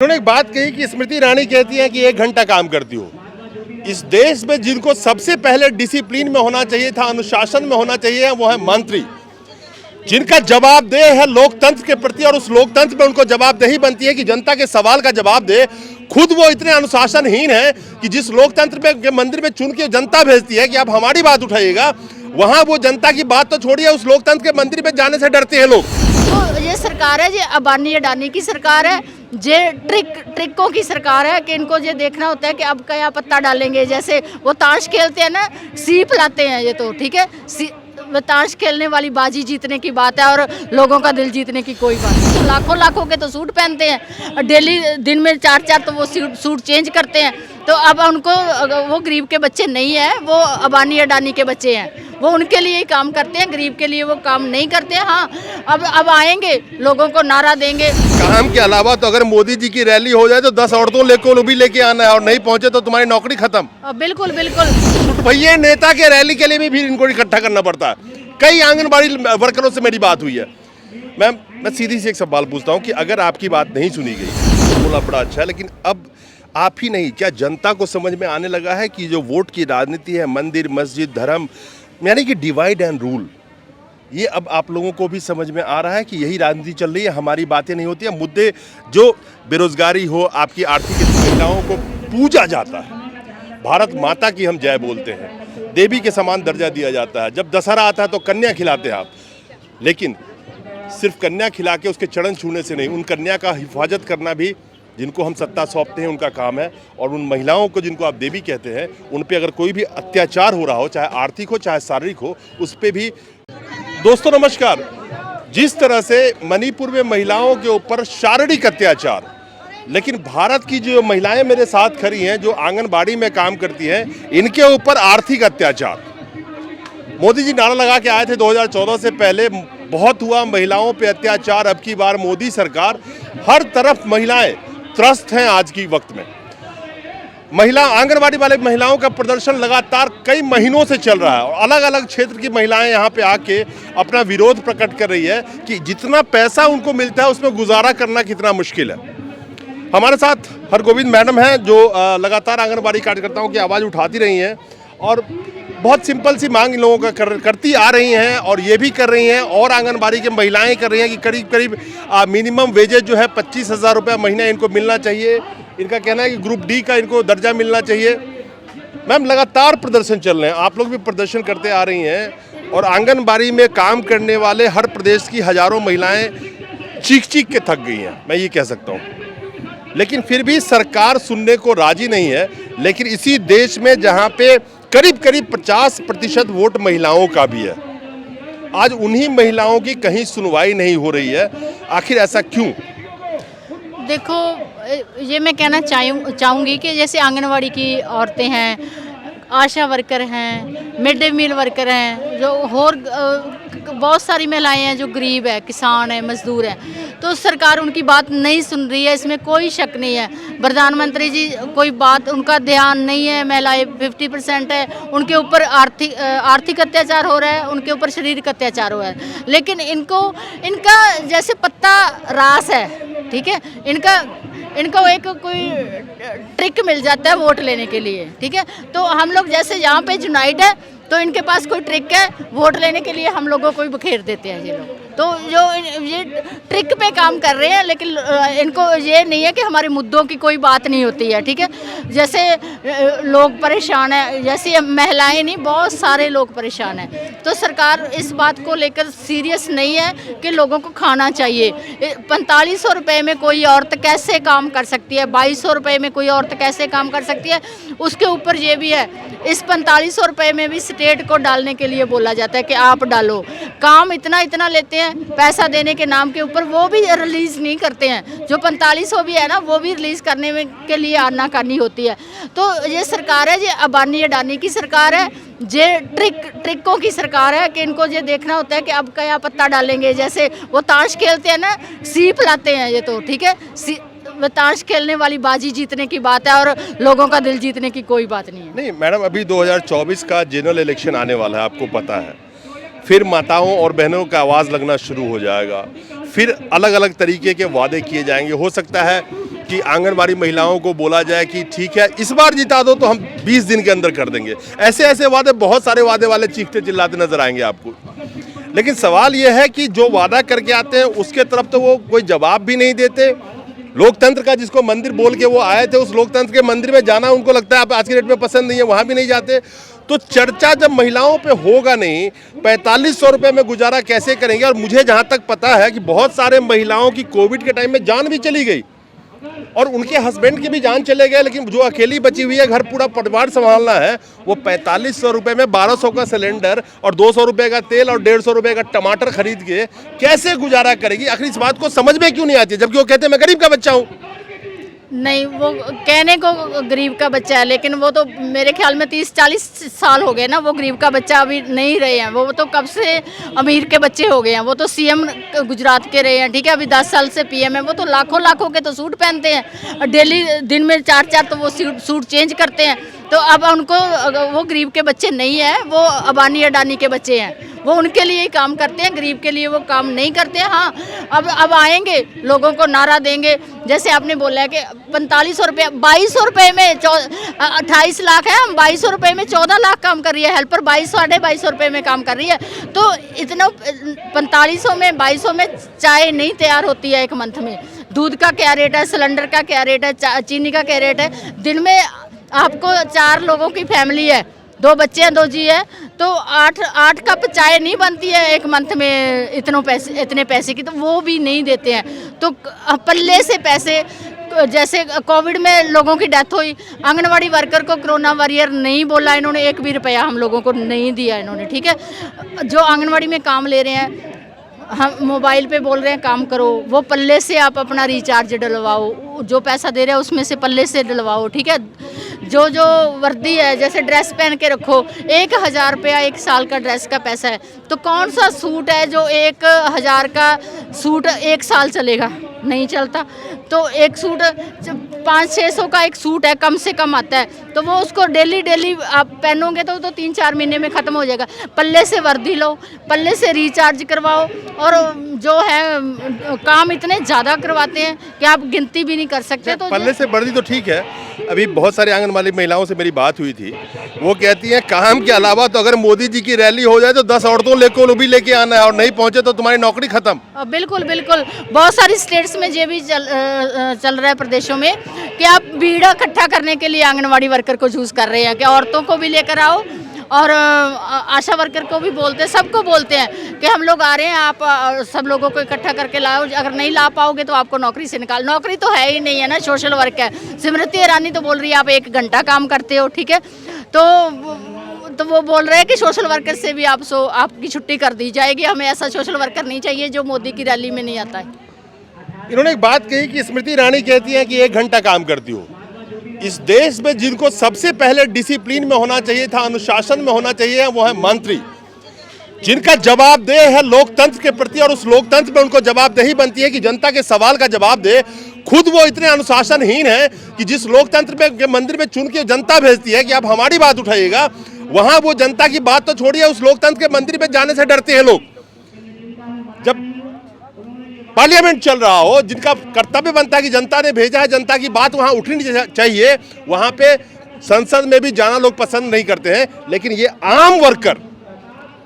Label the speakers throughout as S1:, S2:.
S1: उन्होंने एक बात कही कि स्मृति ईरानी कहती हैं कि 1 घंटा काम करती हो। इस देश में जिनको सबसे पहले डिसिप्लिन में होना चाहिए था, अनुशासन में होना चाहिए, वो है मंत्री, जिनका जवाबदेह है लोकतंत्र के प्रति, और उस लोकतंत्र में उनको जवाबदेही बनती है कि जनता के सवाल का जवाब दे। खुद वो इतने अनुशासनहीन है कि जिस लोकतंत्र में के मंदिर में चुन के जनता भेजती है कि आप हमारी बात उठाइएगा, वहां वो जनता की बात तो छोड़िए, उस लोकतंत्र के मंदिर में जाने से डरते हैं लोग।
S2: तो ये सरकार है, ये अंबानी अडानी की सरकार है, ये ट्रिकों की सरकार है कि इनको ये देखना होता है कि अब क्या पत्ता डालेंगे। जैसे वो ताश खेलते हैं ना, सीप लाते हैं ये, तो ठीक है, ताश खेलने वाली बाजी जीतने की बात है और लोगों का दिल जीतने की कोई बात नहीं। लाखों लाखों के तो सूट पहनते हैं डेली, दिन में 4-4 तो वो सूट चेंज करते हैं। तो अब उनको, वो गरीब के बच्चे नहीं है, वो अंबानी अडानी के बच्चे हैं, वो उनके लिए ही काम करते हैं, गरीब के लिए वो काम नहीं करते हैं। हाँ, अब आएंगे, लोगों को नारा देंगे।
S1: काम के अलावा तो अगर मोदी जी की रैली हो जाए तो 10 औरतों लेकर भी लेके आना है, और नहीं पहुंचे तो तुम्हारी नौकरी खत्म।
S2: बिल्कुल बिल्कुल।
S1: भैया नेता के रैली के लिए भी इनको इकट्ठा करना पड़ता है। कई आंगनबाड़ी वर्करों से मेरी बात हुई है। मैं सीधी सी एक सवाल पूछता हूँ कि अगर आपकी बात नहीं सुनी गई, बोला बड़ा अच्छा है, लेकिन अब आप ही नहीं, क्या जनता को समझ में आने लगा है कि जो वोट की राजनीति है, मंदिर मस्जिद धर्म, यानी कि डिवाइड एंड रूल, ये अब आप लोगों को भी समझ में आ रहा है कि यही राजनीति चल रही है, हमारी बातें नहीं होती हैं। मुद्दे जो बेरोजगारी हो, आपकी आर्थिक महिलाओं को पूजा जाता है, भारत माता की हम जय बोलते हैं, देवी के समान दर्जा दिया जाता है। जब दशहरा आता है तो कन्या खिलाते हैं आप, लेकिन सिर्फ कन्या खिला के उसके चरण छूने से नहीं, उन कन्या का हिफाजत करना भी, जिनको हम सत्ता सौंपते हैं, उनका काम है। और उन महिलाओं को जिनको आप देवी कहते हैं, उन पे अगर कोई भी अत्याचार हो रहा हो, चाहे आर्थिक हो चाहे शारीरिक हो, उस पे भी। दोस्तों नमस्कार। जिस तरह से मणिपुर में महिलाओं के ऊपर शारीरिक अत्याचार, लेकिन भारत की जो महिलाएं मेरे साथ खड़ी हैं, जो आंगनबाड़ी में काम करती हैं, इनके ऊपर आर्थिक अत्याचार। मोदी जी नारा लगा के आए थे 2014 से पहले, बहुत हुआ महिलाओं पे अत्याचार। अब की बार मोदी सरकार, हर तरफ महिलाएं त्रस्त हैं। आज की वक्त में महिला आंगनबाड़ी वाले महिलाओं का प्रदर्शन लगातार कई महीनों से चल रहा है, और अलग अलग क्षेत्र की महिलाएं यहाँ पे आके अपना विरोध प्रकट कर रही है कि जितना पैसा उनको मिलता है उसमें गुजारा करना कितना मुश्किल है। हमारे साथ हरगोविंद मैडम हैं, जो लगातार आंगनबाड़ी कार्यकर्ताओं की आवाज़ उठाती रही हैं, और बहुत सिंपल सी मांग इन लोगों का करती आ रही हैं, और ये भी कर रही हैं, और आंगनबाड़ी की महिलाएं कर रही हैं कि करीब करीब मिनिमम वेजेज जो है 25,000 रुपये महीना इनको मिलना चाहिए। इनका कहना है कि ग्रुप डी का इनको दर्जा मिलना चाहिए। मैम, लगातार प्रदर्शन चल रहे हैं, आप लोग भी प्रदर्शन करते आ रही हैं, और आंगनबाड़ी में काम करने वाले हर प्रदेश की हज़ारों महिलाएँ चीख चीख के थक गई हैं, मैं ये कह सकता हूँ। लेकिन फिर भी सरकार सुनने को राजी नहीं है। लेकिन इसी देश में जहाँ पे करीब करीब 50% वोट महिलाओं का भी है, आज उन्हीं महिलाओं की कहीं सुनवाई नहीं हो रही है। आखिर ऐसा क्यों?
S2: देखो, ये मैं कहना चाहूँगी कि जैसे आंगनवाड़ी की औरतें हैं, आशा वर्कर हैं, मिड डे मील वर्कर हैं, जो और बहुत सारी महिलाएं हैं जो गरीब है, किसान है, मजदूर हैं, तो सरकार उनकी बात नहीं सुन रही है, इसमें कोई शक नहीं है। प्रधानमंत्री जी कोई बात, उनका ध्यान नहीं है। महिलाएं 50% है, उनके ऊपर आर्थिक अत्याचार हो रहा है, उनके ऊपर शारीरिक अत्याचार हो रहा है, लेकिन इनका जैसे पत्ता रास है, ठीक है, इनको एक कोई ट्रिक मिल जाता है वोट लेने के लिए, ठीक है। तो हम लोग जैसे यहाँ पे यूनाइट है, तो इनके पास कोई ट्रिक है, वोट लेने के लिए हम लोगों को ही बखेर देते हैं ये लोग। तो जो ये ट्रिक पे काम कर रहे हैं, लेकिन इनको ये नहीं है कि हमारे मुद्दों की कोई बात नहीं होती है, ठीक है। जैसे लोग परेशान हैं, जैसे महिलाएं नहीं, बहुत सारे लोग परेशान हैं, तो सरकार इस बात को लेकर सीरियस नहीं है कि लोगों को खाना चाहिए। 4500 रुपये में कोई औरत कैसे काम कर सकती है, 2200 रुपये में कोई औरत कैसे काम कर सकती है। उसके ऊपर ये भी है, इस 4500 रुपये में भी स्टेट को डालने के लिए बोला जाता है कि आप डालो। काम इतना लेते हैं पैसा देने के नाम के ऊपर, वो भी रिलीज़ नहीं करते हैं। जो 4500 भी है ना, वो भी रिलीज़ करने में के लिए आनाकानी होती है। तो ये सरकार है, ये अंबानी अडानी की सरकार है, ये ट्रिकों की सरकार है कि इनको ये देखना होता है कि अब क्या पत्ता डालेंगे। जैसे वो ताश खेलते हैं ना, सीप लाते हैं ये, तो ठीक है, ताश खेलने वाली बाजी जीतने की बात है और लोगों का दिल जीतने की कोई बात नहीं है।
S1: नहीं मैडम, अभी 2024 का जनरल इलेक्शन आने वाला है, आपको पता है। फिर माताओं और बहनों का आवाज़ लगना शुरू हो जाएगा, फिर अलग अलग तरीके के वादे किए जाएंगे। हो सकता है कि आंगनबाड़ी महिलाओं को बोला जाए कि ठीक है इस बार जिता दो तो हम 20 दिन के अंदर कर देंगे। ऐसे ऐसे वादे, बहुत सारे वादे वाले चीखते चिल्लाते नजर आएंगे आपको। लेकिन सवाल यह है कि जो वादा करके आते हैं उसके तरफ तो वो कोई जवाब भी नहीं देते। लोकतंत्र का जिसको मंदिर बोल के वो आए थे, उस लोकतंत्र के मंदिर में जाना उनको लगता है आप आज की डेट में पसंद नहीं है, वहाँ भी नहीं जाते। तो चर्चा जब महिलाओं पे होगा नहीं, 4500 रुपये में गुजारा कैसे करेंगे। और मुझे जहाँ तक पता है कि बहुत सारे महिलाओं की कोविड के टाइम में जान भी चली गई और उनके हस्बैंड की भी जान चले गए, लेकिन जो अकेली बची हुई है, घर पूरा परिवार संभालना है, वो 4500 रुपये में 1200 का सिलेंडर और 200 रुपये का तेल और 150 रुपये का टमाटर खरीद के कैसे गुजारा करेगी। आखिर इस बात को समझ में क्यों नहीं आती है, जबकि वो कहते हैं मैं गरीब का बच्चा हूँ।
S2: नहीं, वो कहने को गरीब का बच्चा है, लेकिन वो तो मेरे ख्याल में 30-40 साल हो गए ना, वो गरीब का बच्चा अभी नहीं रहे हैं। वो तो कब से अमीर के बच्चे हो गए हैं। वो तो सीएम गुजरात के रहे हैं, ठीक है, अभी 10 साल से पीएम है। वो तो लाखों लाखों के तो सूट पहनते हैं, डेली दिन में 4-4 तो वो सूट चेंज करते हैं। तो अब उनको, वो गरीब के बच्चे नहीं है, वो अबानी अडानी के बच्चे हैं। वो उनके लिए ही काम करते हैं, गरीब के लिए वो काम नहीं करते हैं। हाँ, अब आएंगे, लोगों को नारा देंगे, जैसे आपने बोला है कि 4500 रुपये, 2200 रुपये में 28 लाख है, हम 2200 रुपये में 14 लाख काम कर रही है। हेल्पर 2200 रुपये में काम कर रही है। तो इतना 4500 में, 2200 में चाय नहीं तैयार होती है एक मंथ में। दूध का क्या रेट है, सिलेंडर का क्या रेट है, चीनी का क्या रेट है। दिन में आपको 4 लोगों की फैमिली है, 2 बच्चे हैं, 2 जी है, तो 8 कप चाय नहीं बनती है एक मंथ में इतने पैसे की, तो वो भी नहीं देते हैं। तो पल्ले से पैसे, जैसे कोविड में लोगों की डेथ हुई, आंगनवाड़ी वर्कर को कोरोना वॉरियर नहीं बोला इन्होंने, 1 भी रुपया हम लोगों को नहीं दिया इन्होंने, ठीक है। जो आंगनवाड़ी में काम ले रहे हैं, हम मोबाइल पे बोल रहे हैं काम करो, वो पल्ले से आप अपना रिचार्ज डलवाओ, जो पैसा दे रहे हैं उसमें से पल्ले से डलवाओ, ठीक है। जो जो वर्दी है, जैसे ड्रेस पहन के रखो, 1000 रुपया 1 साल का ड्रेस का पैसा है। तो कौन सा सूट है जो 1000 का सूट 1 साल चलेगा, नहीं चलता। तो एक सूट 500-600 का एक सूट है, कम से कम आता है, तो वो उसको डेली आप पहनोगे तो 3-4 महीने में ख़त्म हो जाएगा। पल्ले से वर्दी लो, पल्ले से रिचार्ज करवाओ, और जो है काम इतने ज़्यादा करवाते हैं कि आप गिनती भी नहीं कर सकते। तो
S1: पल्ले से वर्दी तो ठीक है। अभी बहुत सारे आंगनबाड़ी महिलाओं से मेरी बात हुई थी, वो कहती हैं काम के अलावा तो अगर मोदी जी की रैली हो जाए तो 10 औरतों भी लेके आना है, और नहीं पहुंचे तो तुम्हारी नौकरी खत्म।
S2: बिल्कुल बिल्कुल, बहुत सारी स्टेट्स में ये भी चल रहा है, प्रदेशों में, कि आप भीड़ इकट्ठा करने के लिए आंगनवाड़ी वर्कर को चूज़ कर रहे हैं कि औरतों को भी लेकर आओ, और आशा वर्कर को भी बोलते हैं, सबको बोलते हैं कि हम लोग आ रहे हैं, आप सब लोगों को इकट्ठा करके लाओ, अगर नहीं ला पाओगे तो आपको नौकरी से निकाल। नौकरी तो है ही नहीं है ना, सोशल वर्क है। स्मृति ईरानी तो बोल रही है आप 1 घंटा काम करते हो, ठीक है। तो वो बोल रहे हैं कि सोशल वर्कर से भी आपकी छुट्टी कर दी जाएगी। हमें ऐसा सोशल वर्कर नहीं चाहिए जो मोदी की रैली में नहीं आता है।
S1: इन्होंने एक बात कही कि स्मृति ईरानी कहती हैं कि 1 घंटा काम करती हो। इस देश में जिनको सबसे पहले डिसिप्लिन में होना चाहिए था, अनुशासन में होना चाहिए, वो है मंत्री, जिनका जवाबदेह है लोकतंत्र के प्रति, और उस लोकतंत्र में उनको जवाबदेही बनती है कि जनता के सवाल का जवाब दे। खुद वो इतने अनुशासनहीन है कि जिस लोकतंत्र के मंदिर में चुन के जनता भेजती है कि आप हमारी बात उठाइएगा, वहां वो जनता की बात तो छोड़िए, उस लोकतंत्र के मंदिर में जाने से डरते हैं लोग। जब पार्लियामेंट चल रहा हो, जिनका कर्तव्य बनता है कि जनता ने भेजा है, जनता की बात वहां उठनी चाहिए, वहां पे संसद में भी जाना लोग पसंद नहीं करते हैं। लेकिन ये आम वर्कर,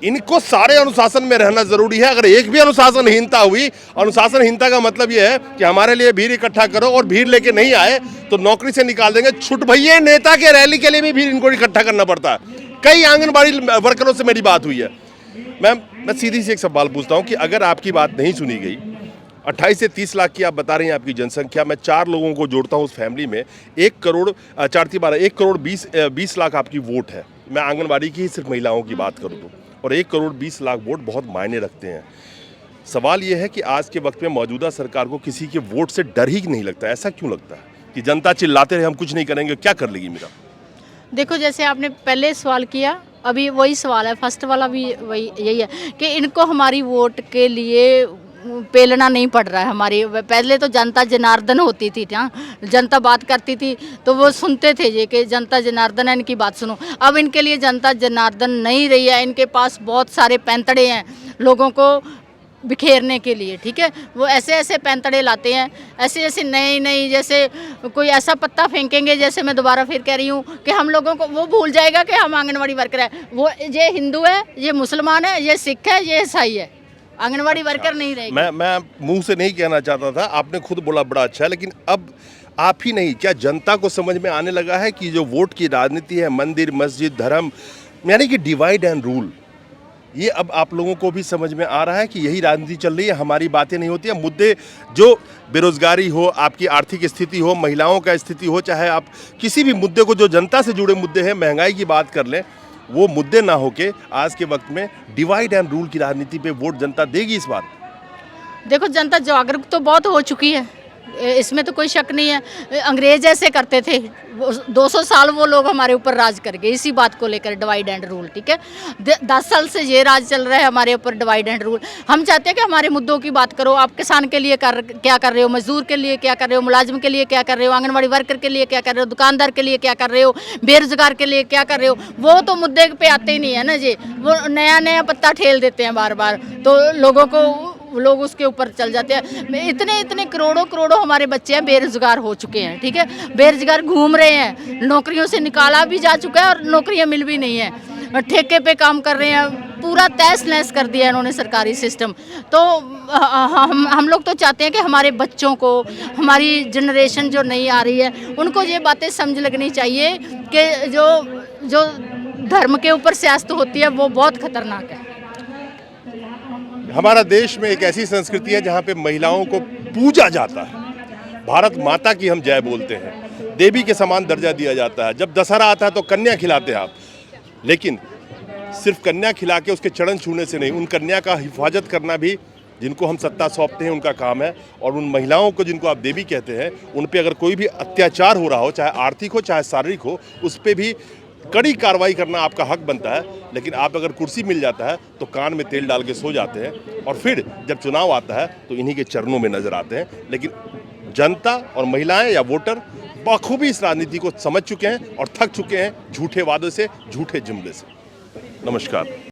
S1: इनको सारे अनुशासन में रहना जरूरी है। अगर एक भी अनुशासनहीनता हुई, अनुशासनहीनता का मतलब ये है कि हमारे लिए भीड़ इकट्ठा करो, और भीड़ लेके नहीं आए तो नौकरी से निकाल देंगे। छुट भैया नेता के रैली के लिए भी भीड़ इनको इकट्ठा करना पड़ता है। कई आंगनबाड़ी वर्करों से मेरी बात हुई है। मैं सीधी सी एक सवाल पूछता हूँ कि अगर आपकी बात नहीं सुनी गई, 28 से 30 लाख की आप बता रही हैं आपकी जनसंख्या, मैं 4 लोगों को जोड़ता हूँ उस फैमिली में, 1 करोड़ 1 करोड़ 20 लाख आपकी वोट है। मैं आंगनबाड़ी की ही सिर्फ महिलाओं की बात करूँ तो, और 1 करोड़ 20 लाख वोट बहुत मायने रखते हैं। सवाल यह है कि आज के वक्त में मौजूदा सरकार को किसी के वोट से डर ही नहीं लगता। ऐसा क्यों लगता है कि जनता चिल्लाते रहे हम कुछ नहीं करेंगे, क्या कर लेगी मेरा?
S2: देखो, जैसे आपने पहले सवाल किया, अभी वही सवाल है, फर्स्ट वाला भी वही यही है कि इनको हमारी वोट के लिए पेलना नहीं पड़ रहा है। हमारी पहले तो जनता जनार्दन होती थी, जनता बात करती थी तो वो सुनते थे ये कि जनता जनार्दन है, इनकी बात सुनो। अब इनके लिए जनता जनार्दन नहीं रही है, इनके पास बहुत सारे पैंतड़े हैं, लोगों को बिखेरने के लिए, ठीक है। वो ऐसे ऐसे पैंतड़े लाते हैं, ऐसे ऐसे नए नई, जैसे कोई ऐसा पत्ता फेंकेंगे, जैसे मैं दोबारा फिर कह रही हूँ कि हम लोगों को वो भूल जाएगा कि हम आंगनवाड़ी वर्कर है। वो ये हिंदू है, ये मुसलमान है, ये सिख है, ये ईसाई है, आंगनवाड़ी वर्कर नहीं रहेगी।
S1: मैं मुंह से नहीं कहना चाहता था, आपने खुद बोला बड़ा अच्छा है, लेकिन अब आप ही नहीं, क्या जनता को समझ में आने लगा है कि जो वोट की राजनीति है, मंदिर मस्जिद धर्म, यानी कि डिवाइड एंड रूल, ये अब आप लोगों को भी समझ में आ रहा है कि यही राजनीति चल रही है, हमारी बातें नहीं होती है। मुद्दे जो बेरोजगारी हो, आपकी आर्थिक स्थिति हो, महिलाओं का स्थिति हो, चाहे आप किसी भी मुद्दे को, जो जनता से जुड़े मुद्दे हैं, महंगाई की बात कर लें, वो मुद्दे ना होके आज के वक्त में डिवाइड एंड रूल की राजनीति पे वोट जनता देगी इस बार।
S2: देखो, जनता जागरूक तो बहुत हो चुकी है, इसमें तो कोई शक नहीं है। अंग्रेज ऐसे करते थे, 200 साल वो लोग हमारे ऊपर राज कर गए इसी बात को लेकर, डिवाइड एंड रूल, ठीक है। 10 साल से ये राज चल रहा है हमारे ऊपर, डिवाइड एंड रूल। हम चाहते हैं कि हमारे मुद्दों की बात करो। आप किसान के लिए क्या कर रहे हो, मजदूर के लिए क्या कर रहे हो, मुलाजिम के लिए क्या कर रहे हो, आंगनवाड़ी वर्कर के लिए क्या कर रहे हो, दुकानदार के लिए क्या कर रहे हो, बेरोजगार के लिए क्या कर रहे हो। वो तो मुद्दे पे आते ही नहीं है ना जी, वो नया नया पत्ता ठेल देते हैं बार बार, तो लोग उसके ऊपर चल जाते हैं। इतने इतने करोड़ों करोड़ों हमारे बच्चे हैं बेरोजगार हो चुके हैं, ठीक है। बेरोजगार घूम रहे हैं, नौकरियों से निकाला भी जा चुका है और नौकरियां मिल भी नहीं है, ठेके पे काम कर रहे हैं, पूरा तहस नहस कर दिया इन्होंने सरकारी सिस्टम। तो हम लोग तो चाहते हैं कि हमारे बच्चों को, हमारी जनरेशन जो नई आ रही है, उनको ये बातें समझ लगनी चाहिए कि जो धर्म के ऊपर सियासत होती है वो बहुत खतरनाक है।
S1: हमारा देश में एक ऐसी संस्कृति है जहाँ पे महिलाओं को पूजा जाता है, भारत माता की हम जय बोलते हैं, देवी के समान दर्जा दिया जाता है। जब दशहरा आता है तो कन्या खिलाते हैं आप, लेकिन सिर्फ कन्या खिला के उसके चरण छूने से नहीं, उन कन्या का हिफाजत करना भी, जिनको हम सत्ता सौंपते हैं, उनका काम है। और उन महिलाओं को जिनको आप देवी कहते हैं, उन पे अगर कोई भी अत्याचार हो रहा हो, चाहे आर्थिक हो चाहे शारीरिक हो, उस पर भी कड़ी कार्रवाई करना आपका हक बनता है। लेकिन आप अगर कुर्सी मिल जाता है तो कान में तेल डाल के सो जाते हैं, और फिर जब चुनाव आता है तो इन्हीं के चरणों में नजर आते हैं। लेकिन जनता और महिलाएं या वोटर बखूबी इस राजनीति को समझ चुके हैं और थक चुके हैं झूठे वादों से, झूठे जुमले से। नमस्कार।